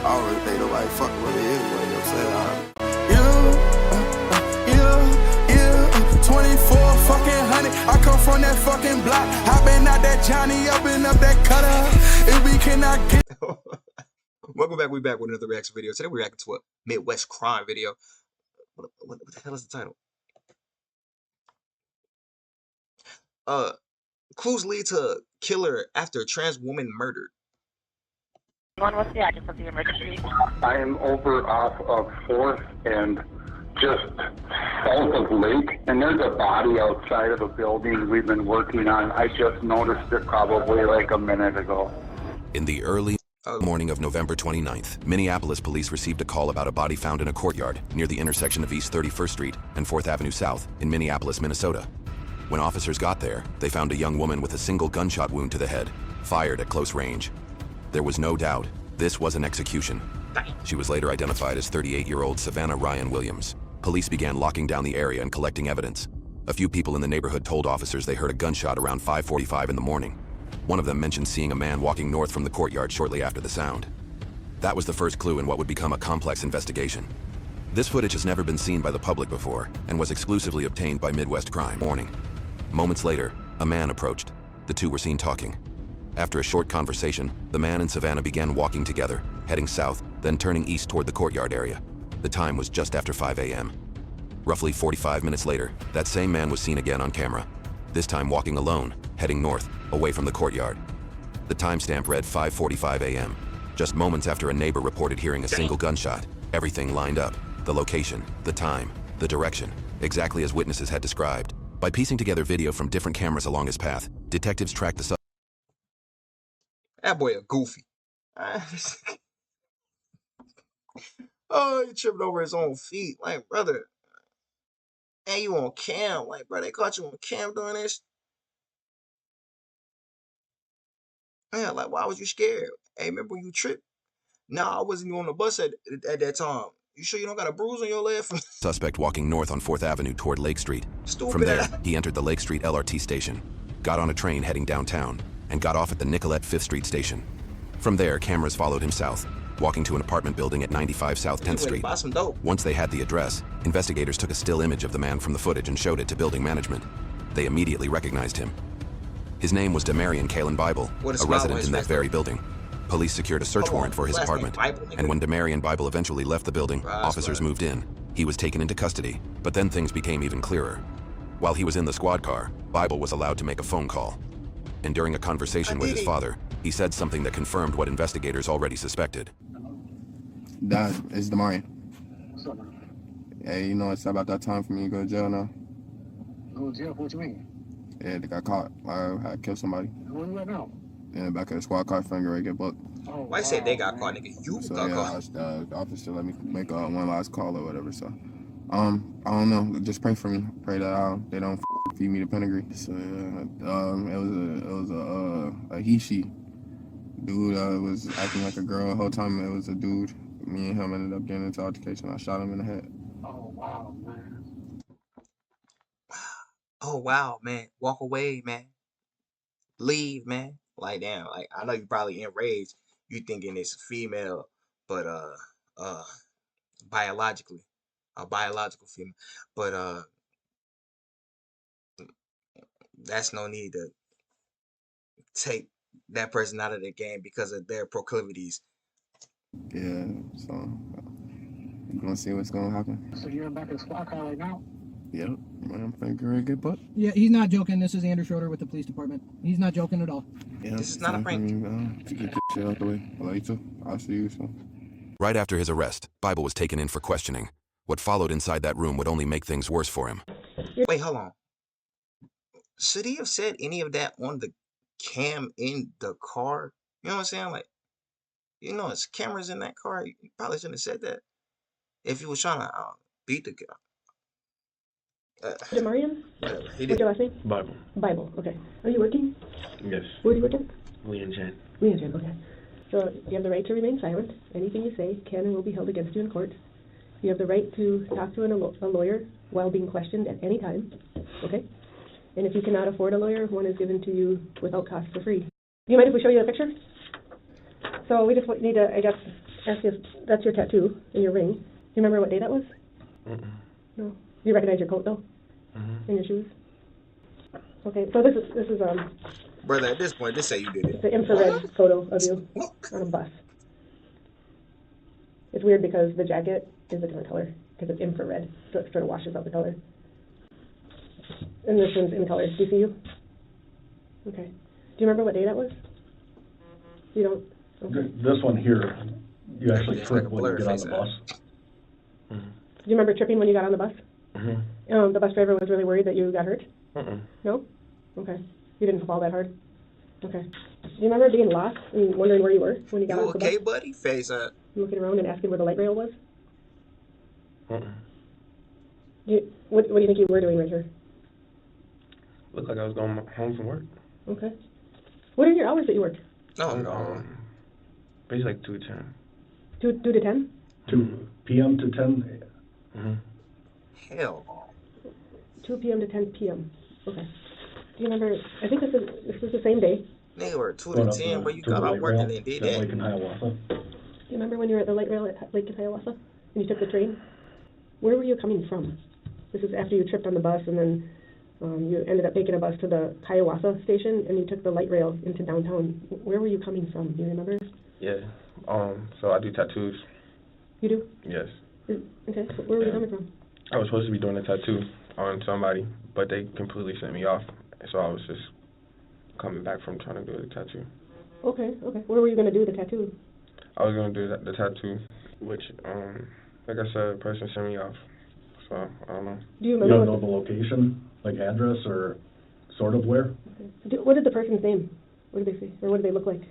I don't really think nobody fucking with me anyway, you know what I'm saying? 24 fucking hundred. I come from that fucking block. I been out that Johnny up and up that cutter. If we cannot get. Welcome back. We back with another reaction video. Today we're reacting to a Midwest crime video. What the hell is the title? Clues lead to killer after trans woman murdered. What's the address of the emergency? I am over off of 4th and just south of Lake, and there's a body outside of a building we've been working on. I just noticed it probably like a minute ago. In the early morning of November 29th, Minneapolis police received a call about a body found in a courtyard near the intersection of East 31st Street and 4th Avenue South in Minneapolis, Minnesota. When officers got there, they found a young woman with a single gunshot wound to the head, fired at close range. There was no doubt this was an execution. She was later identified as 38-year-old Savannah Ryan Williams. Police began locking down the area and collecting evidence. A few people in the neighborhood told officers they heard a gunshot around 5:45 in the morning. One of them mentioned seeing a man walking north from the courtyard shortly after the sound. That was the first clue in what would become a complex investigation. This footage has never been seen by the public before and was exclusively obtained by Midwest Crime. Moments later, a man approached. The two were seen talking. After a short conversation, the man and Savannah began walking together, heading south, then turning east toward the courtyard area. The time was just after 5 a.m. Roughly 45 minutes later, that same man was seen again on camera, this time walking alone, heading north, away from the courtyard. The timestamp read 5:45 a.m. Just moments after a neighbor reported hearing a single gunshot. Everything lined up: the location, the time, the direction, exactly as witnesses had described. By piecing together video from different cameras along his path, detectives tracked the That boy a goofy. Oh, he tripped over his own feet. Like, brother, hey, you on cam. Like, bro, they caught you on cam doing this. Yeah, like, why was you scared? Hey, remember when you tripped? No, I wasn't even on the bus at that time. You sure you don't got a bruise on your leg? Suspect walking north on 4th Avenue toward Lake Street. Stupid. From there, he entered the Lake Street LRT station, got on a train heading downtown, and got off at the Nicollet 5th Street station. From there, cameras followed him south, walking to an apartment building at 95 South 10th Street. Once they had the address, investigators took a still image of the man from the footage and showed it to building management. They immediately recognized him. His name was Demarion Kalen Bible, a resident in that very building. Police secured a search warrant for his apartment, and when Demarion Bible eventually left the building, officers moved in. He was taken into custody, but then things became even clearer. While he was in the squad car, Bible was allowed to make a phone call. And during a conversation with his father, he said something that confirmed what investigators already suspected. Dad, it's Demarion. Hey, you know it's about that time for me to go to jail now. Go to jail? What you mean? Yeah, they got caught. I had killed somebody. Where you at now? In the back of the squad car, finger get booked. Oh, Why said they got caught, nigga? You So got yeah, caught. the officer let me make one last call or whatever. So, I don't know. Just pray for me. Pray that they don't feed me the pedigree. So yeah, it was a he/she. Dude was acting like a girl the whole time. It was a dude. Me and him ended up getting into altercation. I shot him in the head. Oh wow, man. Oh, wow, man. Walk away, man. Leave, man. Like, damn. Like, I know you probably enraged. You thinking it's female, but, biologically. A biological female. But, that's no need to take that person out of the game because of their proclivities. Yeah, so I'm gonna see what's gonna happen. So you're back in the squad car right now? Yep, I'm thinking get booked. Yeah, he's not joking. This is Andrew Schroeder with the police department. He's not joking at all. Yeah, This is not a prank. To get this shit out the way. I love you too. I'll see you soon. Right after his arrest, Bible was taken in for questioning. What followed inside that room would only make things worse for him. Wait, hold on. Should he have said any of that on the cam in the car? You know what I'm saying? Like, you know, it's cameras in that car. You probably shouldn't have said that. If he was trying to beat the guy. Demarion? He What's did. your last name? Bible. Bible, okay. Are you working? Yes. Where do you work at? Leon Chen. Legion, okay. So you have the right to remain silent. Anything you say can and will be held against you in court. You have the right to talk to a lawyer while being questioned at any time, okay? And if you cannot afford a lawyer, one is given to you without cost for free. Do you mind if we show you a picture? So we just need to, I guess, ask you if that's your tattoo and your ring. Do you remember what day that was? No. Do you recognize your coat, though? And your shoes? Okay, so this is Brother, at this point, just say you did it. it's an infrared photo of you on a bus. It's weird because the jacket is a different color because it's infrared, so it sort of washes out the color. And this one's in color. Do you see you? Okay. Do you remember what day that was? You don't? Okay. This one here, you actually It's trip like a when you blur get on face the bus. Do you remember tripping when you got on the bus? The bus driver was really worried that you got hurt? No? Okay. You didn't fall that hard? Okay. Do you remember being lost and wondering where you were when you got off the bus? You okay, buddy? Face up. Looking around and asking where the light rail was? What do you think you were doing right here? Looked like I was going home from work. Okay. What are your hours that you work? Oh, no. Basically like 2 to 10. 2 to 10? 2 p.m. to 10. Hell. 2 p.m. to 10 p.m. Okay. Do you remember, I think this was the same day. They were 2 to 10 where you got off work and they did that. Lake in Hiawatha. Do you remember when you were at the light rail at Lake in Hiawatha and you took the train? Where were you coming from? This is after you tripped on the bus and then you ended up taking a bus to the Hiawatha station and you took the light rail into downtown. Where were you coming from? Do you remember? Yeah. So I do tattoos. You do? Yes. Okay. So where were you coming from? I was supposed to be doing a tattoo on somebody, but they completely sent me off. So I was just coming back from trying to do the tattoo. Okay. Where were you going to do the tattoo? I was going to do the tattoo, which, like I said, the person sent me off. So, I don't know. Do you You remember? don't know the location, like address or sort of where? Okay. What did the person's name? What did they say? Or what did they look like?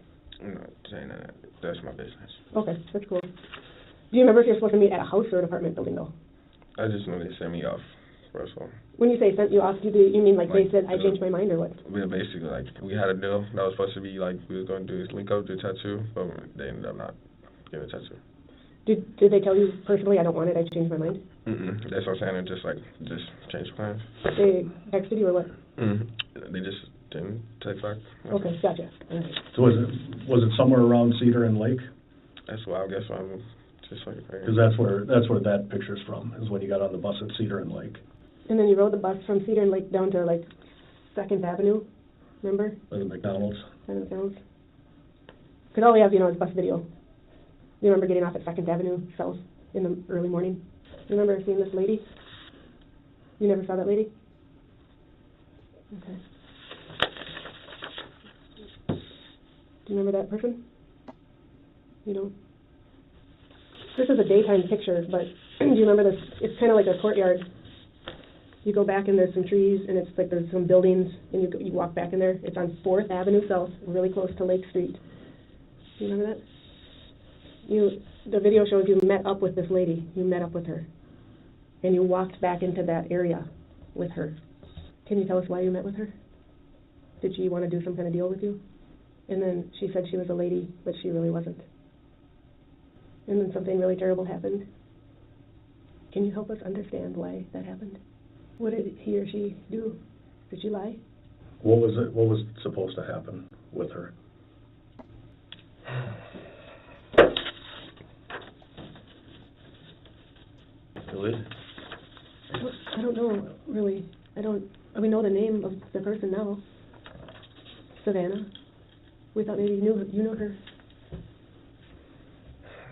I'm not saying that. That's my business. Okay, that's cool. Do you remember if you're supposed to meet at a house or an apartment building, though? I just know they sent me off. So. When you say sent you off, you mean like they said, I changed my mind, or what? We basically, like, we had a deal that was supposed to be, like, we was going to do this link up, do a tattoo, but they ended up not getting a tattoo. Did they tell you personally, I don't want it, I changed my mind? That's what I'm saying, just change plans. They texted you or what? They just didn't text back. Okay, gotcha. All right. So was it somewhere around Cedar and Lake? That's why I guess I'm just like... Because that's where that picture's from, is when you got on the bus at Cedar and Lake. And then you rode the bus from Cedar and Lake down to, like, 2nd Avenue, remember? By the McDonald's. Because all we have, is bus video. You remember getting off at 2nd Avenue South in the early morning? You remember seeing this lady? You never saw that lady? Okay. Do you remember that person? You don't? This is a daytime picture, but do you remember this? It's kind of like a courtyard. You go back and there's some trees, and it's like there's some buildings, and you walk back in there. It's on 4th Avenue South, really close to Lake Street. Do you remember that? The video shows you met up with this lady. You met up with her. And you walked back into that area with her. Can you tell us why you met with her? Did she want to do some kind of deal with you? And then she said she was a lady, but she really wasn't. And then something really terrible happened. Can you help us understand why that happened? What did he or she do? Did she lie? What was supposed to happen with her? Who is it? I don't know, really. We know the name of the person now. Savannah. We thought maybe you knew her.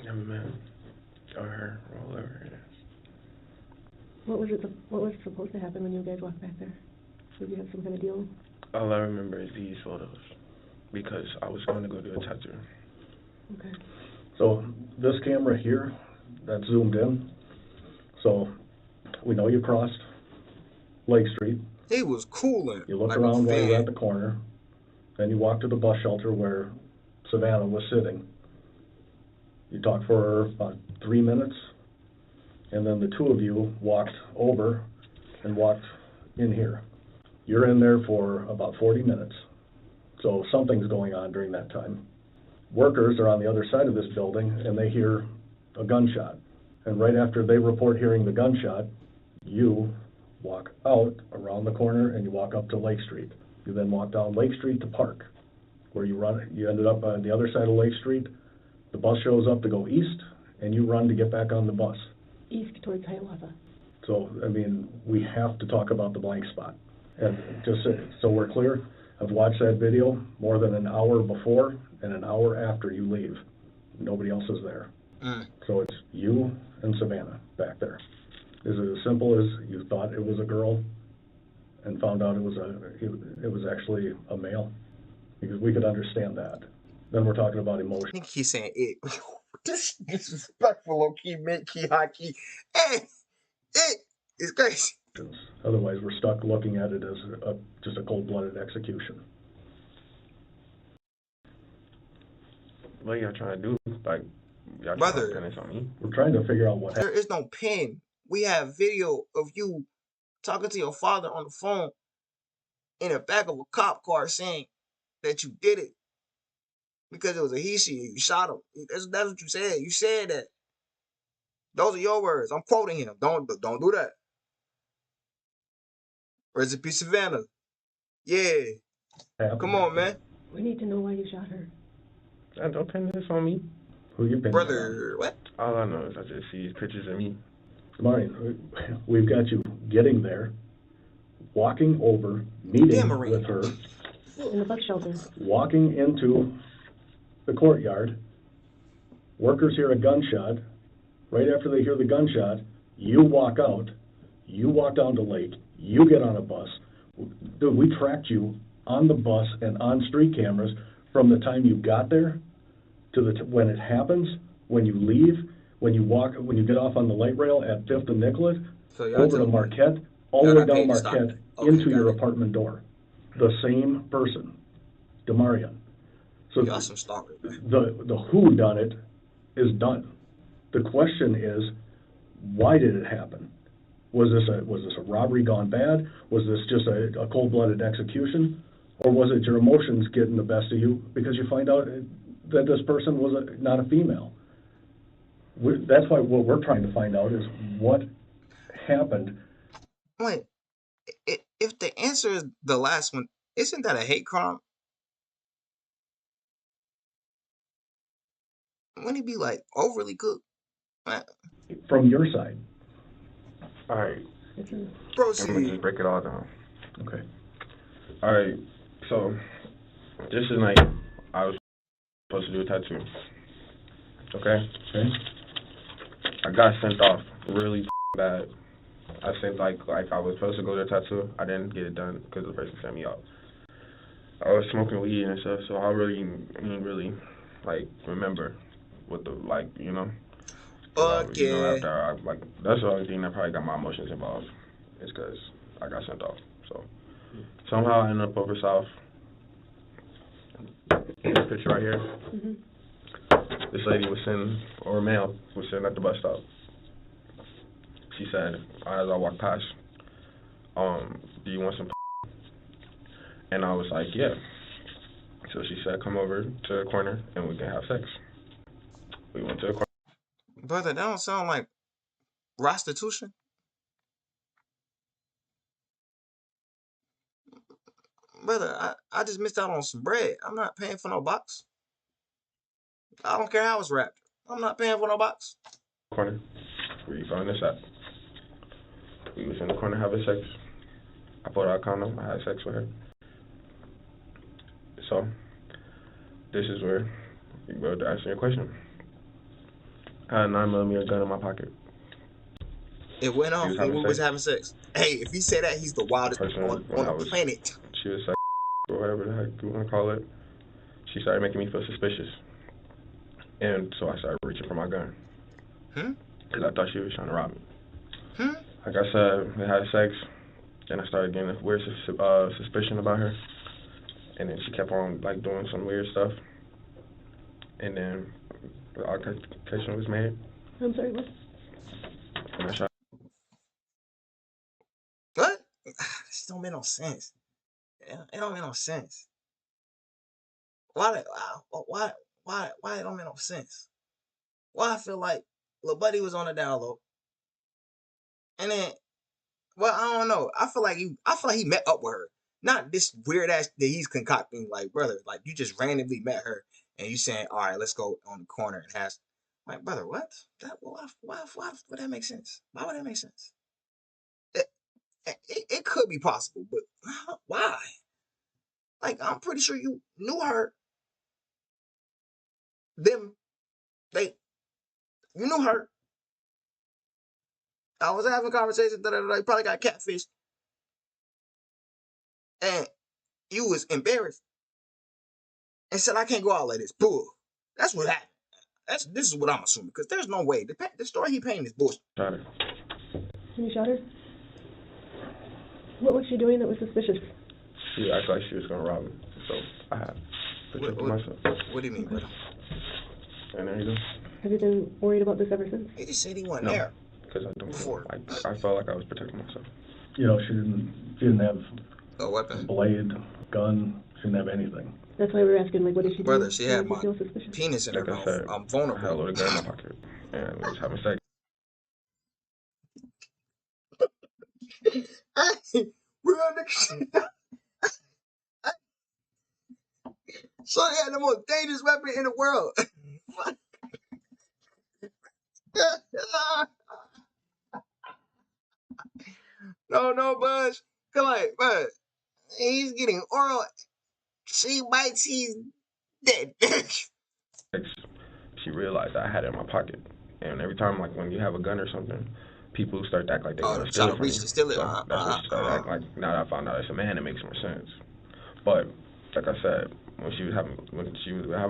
Never met her, or whatever it is. What was supposed to happen when you guys walked back there? Did you have some kind of deal? All I remember is these photos, because I was going to go do a tattoo. Okay. So this camera here, that's zoomed in. So we know you crossed Lake Street. He was cooling. You looked like around while you were at the corner. Then you walked to the bus shelter where Savannah was sitting. You talked for about 3 minutes, and then the two of you walked over and walked in here. You're in there for about 40 minutes, so something's going on during that time. Workers are on the other side of this building, and they hear a gunshot. And right after they report hearing the gunshot, you walk out around the corner and you walk up to Lake Street. You then walk down Lake Street to Park, where you ended up on the other side of Lake Street, The bus shows up to go east, and you run to get back on the bus. East towards Hiawatha. So, I mean, we have to talk about the blank spot. And just so we're clear, I've watched that video more than an hour before and an hour after you leave. Nobody else is there. So it's you and Savannah back there. Is it as simple as you thought it was a girl and found out it was actually a male? Because we could understand that. Then we're talking about emotion. I think he's saying it. This disrespectful, low key, mid key, high key. Hey, it's crazy. Otherwise, we're stuck looking at it as just a cold-blooded execution. What are y'all trying to do? Like, y'all Brother, trying to pin this on me? We're trying to figure out what happened. There is no pin. We have video of you talking to your father on the phone in the back of a cop car saying that you did it because it was a he, she, and you shot him. That's what you said. You said that. Those are your words. I'm quoting him. Don't do that. Recipe Savannah. Yeah. Come on, man. We need to know why you shot her. Don't pin this on me. Who you pinning Brother, what? All I know is I just see pictures of me. Marion, we've got you getting there, walking over, meeting with her, in the bus shelter, walking into the courtyard. Workers hear a gunshot. Right after they hear the gunshot, you walk out, you walk down to Lake, you get on a bus. Dude, we tracked you on the bus and on street cameras from the time you got there to when it happens, when you leave, when you get off on the light rail at 5th and Nicollet, over to Marquette, all the way down Marquette into your apartment door. The same person, DeMarion. So y'all some stalkers. The who done it is done. The question is, why did it happen? Was this a robbery gone bad? Was this just a cold-blooded execution? Or was it your emotions getting the best of you because you find out that this person was not a female? That's why what we're trying to find out is what happened. Wait, if the answer is the last one, isn't that a hate crime? Wouldn't he be like overly cooked? From your side. All right. Proceed. I'm gonna just break it all down. Okay. All right. So, this is night. I was supposed to do a tattoo. Okay. I got sent off really bad. I said like I was supposed to go to a tattoo. I didn't get it done because the person sent me off. I was smoking weed and stuff, so I didn't really like remember what the you know. After that's the only thing that probably got my emotions involved is because I got sent off. So somehow I ended up over south. This picture right here. Mm-hmm. This lady was sitting, or male, was sitting at the bus stop. She said, as I walked past, do you want some? And I was like, yeah. So she said, come over to the corner and we can have sex. We went to the corner. Brother, that don't sound like prostitution. Brother, I just missed out on some bread. I'm not paying for no box. I don't care how it's wrapped. I'm not paying for no box. Corner. Where you found this at? We was in the corner having sex. I pulled out a condom. I had sex with her. So, this is where you go to answer your question. I had a 9mm gun in my pocket. It went off when we was having sex. Hey, if he said that, he's the wildest person on the planet. She was like, or whatever the heck you want to call it. She started making me feel suspicious. And so I started reaching for my gun. Because I thought she was trying to rob me. Like I said, we had sex. Then I started getting a weird suspicion about her. And then she kept on like doing some weird stuff. And then the altercation was made. I'm sorry, what? And I shot. What? This don't make no sense. It don't make no sense. Why it don't make no sense? Why I feel like Lil Buddy was on the down low. And then, well, I don't know. I feel like he met up with her. Not this weird ass that he's concocting, like, brother, like you just randomly met her and you saying, all right, let's go on the corner and have. Like, brother, what? Why would that make sense? Why would that make sense? It could be possible, but why? Like, I'm pretty sure you knew her. You knew her. I was having conversations that you probably got catfished, and you was embarrassed and said, I can't go out like this. Bull. That's what happened. This is what I'm assuming, because there's no way. The story he painted is bullshit. Shot her. You shot her? What was she doing that was suspicious? She acted like she was gonna rob me, so I had protected myself. What do you mean, brother? And there you go. Have you been worried about this ever since? He just said he wasn't there. Because I don't feel like I felt like I was protecting myself. You know, she didn't have A weapon. blade, gun. She didn't have anything. That's why we're asking, like, what did she do? Brother, she had my feel suspicious? penis in her Like I mouth. said, I'm I had a vulnerable. loaded gun in my pocket, and we was having sex. Real nigga. Son had the most dangerous weapon in the world. No, Buzz. Come on, Buzz. He's getting oral. She bites, he's dead. She realized I had it in my pocket, and every time, like when you have a gun or something, people start to act like they're gonna steal it from you. Steal it. So that's when she started acting like. Now that I found out it's a man, it makes more sense. But like I said, when she was having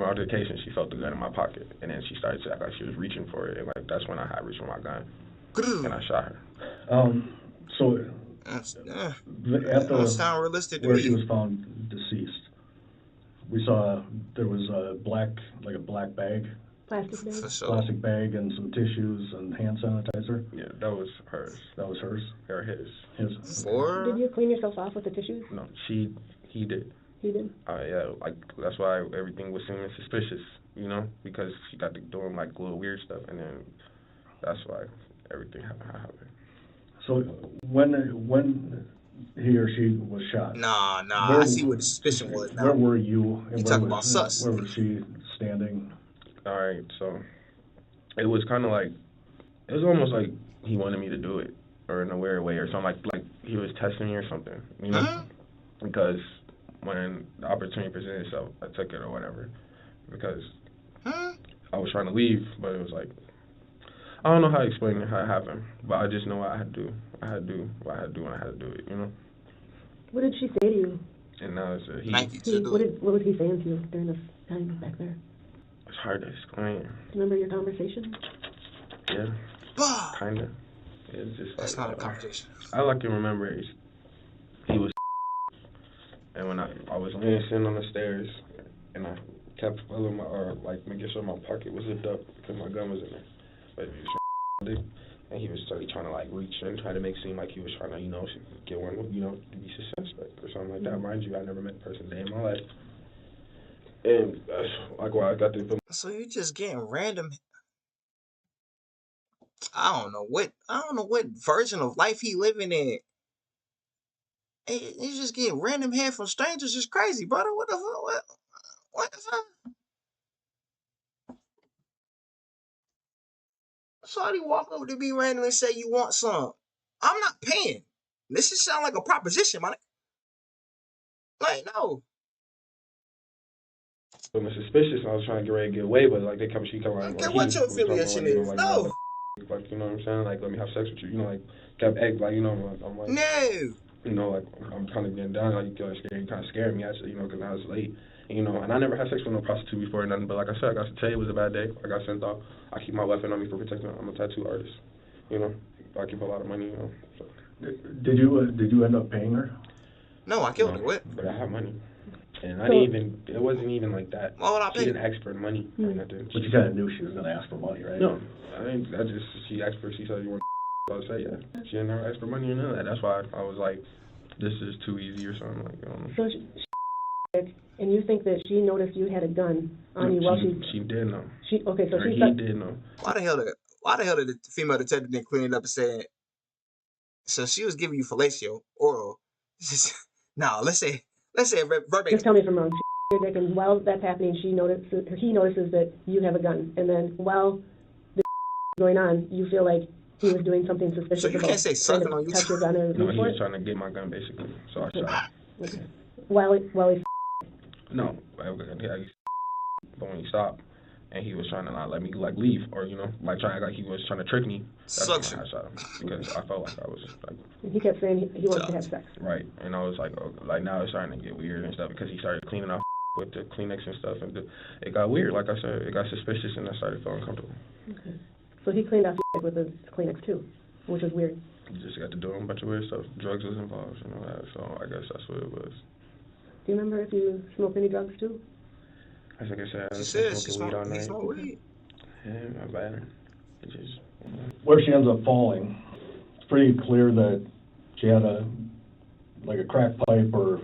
altercation, she felt the gun in my pocket, and then she started to act like she was reaching for it, and like that's when I had reached for my gun, and I shot her. So at the sound realistic to where me. she was found deceased, we saw there was a black bag, plastic bag, and some tissues and hand sanitizer. Yeah, that was hers. That was hers Or his. Did you clean yourself off with the tissues? No, he did. He did? Yeah, like that's why everything was seeming suspicious, you know, because she got to doing like little weird stuff, and then that's why everything happened. So when he or she was shot, I see what the suspicion was now. Where were you? And you talking about sus? Where was she standing? All right, so it was kind of like, it was almost like he wanted me to do it, or in a weird way, or something like he was testing me or something, you know, because when the opportunity presented itself, I took it or whatever, because I was trying to leave, but it was like, I don't know how to explain it, how it happened, but I just know what I had to do. I had to do what I had to do when I had to do it, you know? What did she say to you? And now it's a he. What was he saying to you during this time back there? It's hard to explain. Do you remember your conversation? Yeah. Kind of. It's just that's not a conversation. All I can remember is he was and when I was sitting on the stairs, and I kept filling making sure my pocket was zipped up because my gun was in there. But he was and he was trying to like reach and try to make it seem like he was trying to, you know, get one, you know, to be suspect or something like that. Mind you, I never met a person a day in my life. And like why I got to put. So you just getting random. I don't know what version of life he living in. He's just getting random head from strangers. It's crazy, brother. What the fuck? What the fuck? Somebody walk over to me randomly and say you want some. I'm not paying. This just sound like a proposition, man. Like, no. I'm suspicious. I was trying to get ready to get away, but like she come around. Okay, what your affiliation is? Like, no. Like, you know what I'm saying? Like, let me have sex with you. You know, like, kept egg, like, you know, I'm like. No. You know, like, I'm kind of getting down. Like, you kind of scared me, actually, you know, because I was late. And, you know, and I never had sex with no prostitute before or nothing. But like I said, I got to tell you, it was a bad day. I got sent off. I keep my weapon on me for protection. I'm a tattoo artist. You know, I keep a lot of money. You know. So. Did you end up paying her? No, I killed her. What? But I have money. And I didn't even, it wasn't even like that. Why would I pay? She didn't ask for money or nothing. But you kind of knew she was going to ask for money, right? No, she asked for, she said, you want I would say, yeah. She didn't never ask for money or none of that. That's why I was like, this is too easy or something. Like, I don't know. So and you think that she noticed you had a gun on you while she did know. He did know. Why the hell did the female detective then clean it up and say, so she was giving you fellatio, oral. No, let's say verbatim. Just tell me if I'm wrong. your dick, and while that's happening, he notices that you have a gun, and then while the going on, you feel like he was doing something suspicious. So you can't say sucking on touch your gun or No, reach he for was it? trying to get my gun basically, so I shot. Okay. While he's No, but when he stopped, and he was trying to not let me like leave, or trying like he was trying to trick me. That's when Suction. I shot him because I felt like I was like. he kept saying he wants to have sex. Right, and I was like, oh, like now it's starting to get weird and stuff because he started cleaning off with the Kleenex and stuff, and it got weird. Like I said, it got suspicious, and I started feeling uncomfortable. Okay. So he cleaned off your dick with a Kleenex too, which is weird. You just got to doing a bunch of weird stuff. Drugs was involved, that. So I guess that's what it was. Do you remember if you smoked any drugs too? Like I said, I She was said smoking weed all night. smoked weed. Yeah, my bad. It just. Where she ends up falling, it's pretty clear that she had a crack pipe or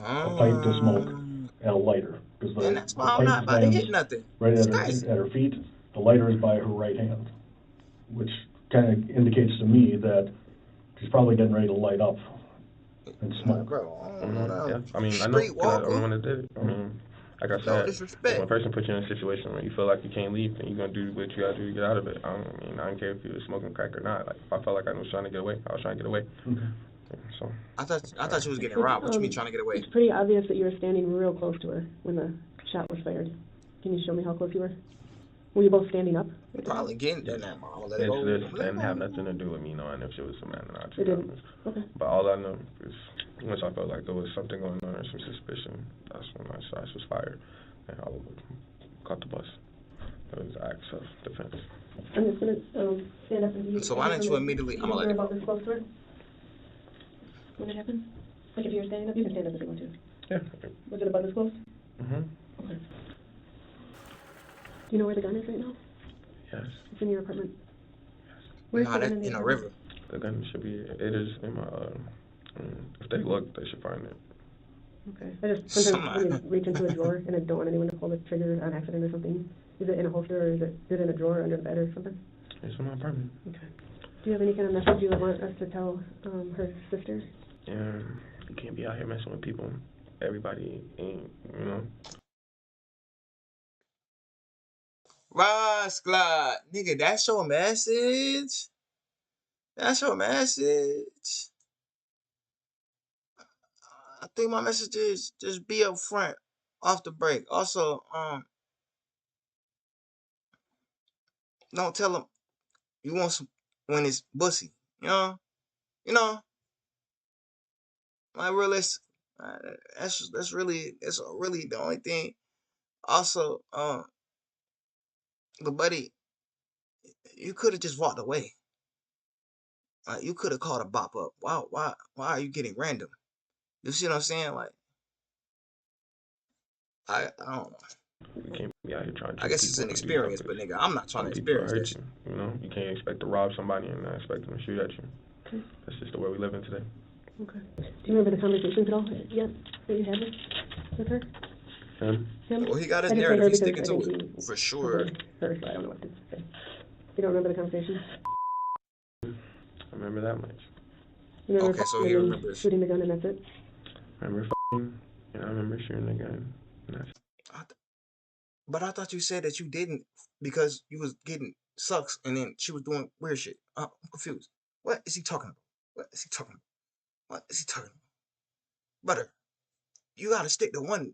a pipe to smoke and a lighter. And that's why I'm not about to hit nothing. Right at her feet. The lighter is by her right hand, which kind of indicates to me that she's probably getting ready to light up and smoke. Bro, I don't know that. Yeah, I mean, I know, because I'm the one that did it. I mean, like I said, when a person puts you in a situation where you feel like you can't leave, then you're going to do what you got to do to get out of it. I don't care if you was smoking crack or not. Like, if I felt like I was trying to get away, I was trying to get away. Okay. So. I thought you was getting robbed. What you mean trying to get away? It's pretty obvious that you were standing real close to her when the shot was fired. Can you show me how close you were? Were you both standing up? Probably getting in that mom. It didn't have nothing to do with me knowing if she was a man or not. It didn't. Okay. But all I know is once I felt like there was something going on or some suspicion, that's when my shots was fired, and I caught the bus. It was acts of defense. I'm just gonna stand up and you. So why didn't you immediately? I'm You were like, about this close to her when it happened. Like if you were standing up, you can stand up if you want to. Yeah. Was it about this close? Mhm. Okay. Do you know where the gun is right now? Yes. It's in your apartment. Yes. Where's nah, the that's gun in the a river. The gun should be. It is in my. If they look, they should find it. Okay. I just sometimes when you reach into a drawer and I don't want anyone to pull the trigger on accident or something. Is it in a holster or is it in a drawer under the bed or something? It's in my apartment. Okay. Do you have any kind of message you would want us to tell her sister? Yeah, you can't be out here messing with people. Everybody ain't, Rascalot, nigga, that's your message. That's your message. I think my message is just be up front, off the break. Also, don't tell them you want some when it's bussy. You know, like realistic. That's really the only thing. Also, but buddy, you could have just walked away. You could have called a bop up. Why are you getting random? You see what I'm saying? Like, I don't know. You can't be out here trying to. I guess it's an experience, but nigga, I'm not trying to experience this. You can't expect to rob somebody and not expect them to shoot at you. Okay. That's just the way we live in today. Okay. Do you remember the conversations at all yet that you had with her? Him? Well, he got his narrative. He's sticking to it for sure. Her, so I don't know what to say. You don't remember the conversation? I remember that much. You remember okay, so he remembers shooting the gun and that's it. I remember and I remember shooting the gun. And that's But I thought you said that you didn't because you was getting sucks and then she was doing weird shit. I'm confused. What is he talking about? What is he talking about? Brother, you gotta stick to one.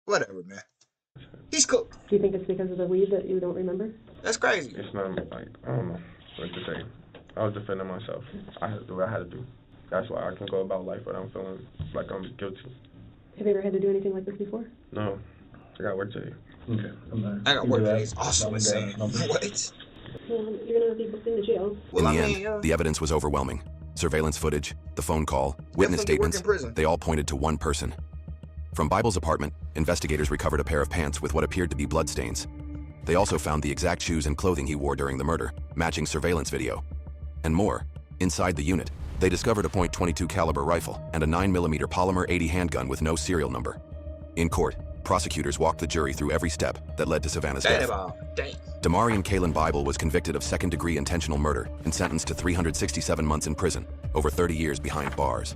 Whatever, man. He's cooked. Do you think it's because of the weed that you don't remember? That's crazy. It's not like, I don't know what to say. I was defending myself. I had to do what I had to do. That's why I can go about life without feeling like I'm guilty. Have you ever had to do anything like this before? No. I got work today. Okay. I got work today. It's also insane. What? Well, you're going to be booked into jail. In the end, the evidence was overwhelming. Surveillance footage, the phone call, witness statements, they all pointed to one person. From Bible's apartment, investigators recovered a pair of pants with what appeared to be bloodstains. They also found the exact shoes and clothing he wore during the murder, matching surveillance video. And more, inside the unit, they discovered a .22 caliber rifle and a 9mm polymer 80 handgun with no serial number. In court, prosecutors walked the jury through every step that led to Savannah's death. Damarian Kalen Bible was convicted of second-degree intentional murder and sentenced to 367 months in prison, over 30 years behind bars.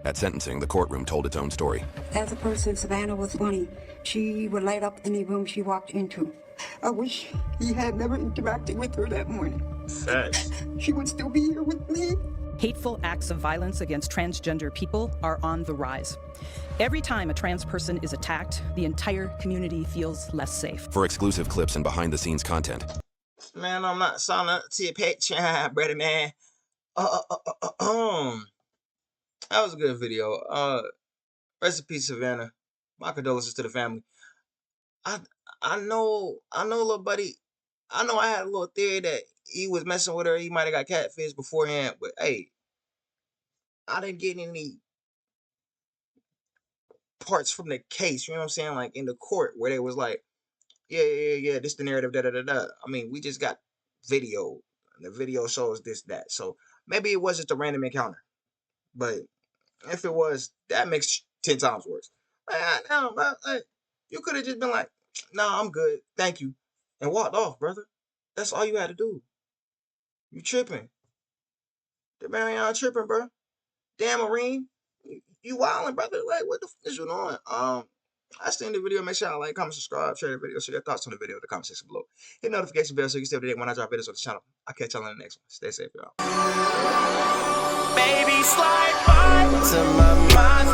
At sentencing, the courtroom told its own story. As a person, Savannah was funny. She would light up any room she walked into. I wish he had never interacted with her that morning. Facts. She would still be here with me. Hateful acts of violence against transgender people are on the rise. Every time a trans person is attacked, the entire community feels less safe. For exclusive clips and behind-the-scenes content. Man, I'm not signing up to your Patreon, brother, man. That was a good video. Rest in peace, Savannah. My condolences to the family. I know, little buddy. I know I had a little theory that he was messing with her. He might have got catfished beforehand, but hey, I didn't get any parts from the case. You know what I'm saying? Like in the court where they was like, yeah. This the narrative. Da. I mean, we just got video. And the video shows this, that. So maybe it was just a random encounter, but if it was, that makes 10 times worse. You could have just been like, nah, I'm good, thank you, and walked off, brother. That's all you had to do. You tripping. The Mariana tripping, bro. Damn, Marine. You wilding, brother. Like, what the f is you doing? I seen the video. Make sure I like, comment, subscribe, share the video, share your thoughts on the video in the comment section below. Hit the notification bell so you can stay up to date when I drop videos on the channel. I'll catch y'all in the next one. Stay safe, y'all. Baby, slide by to my mind.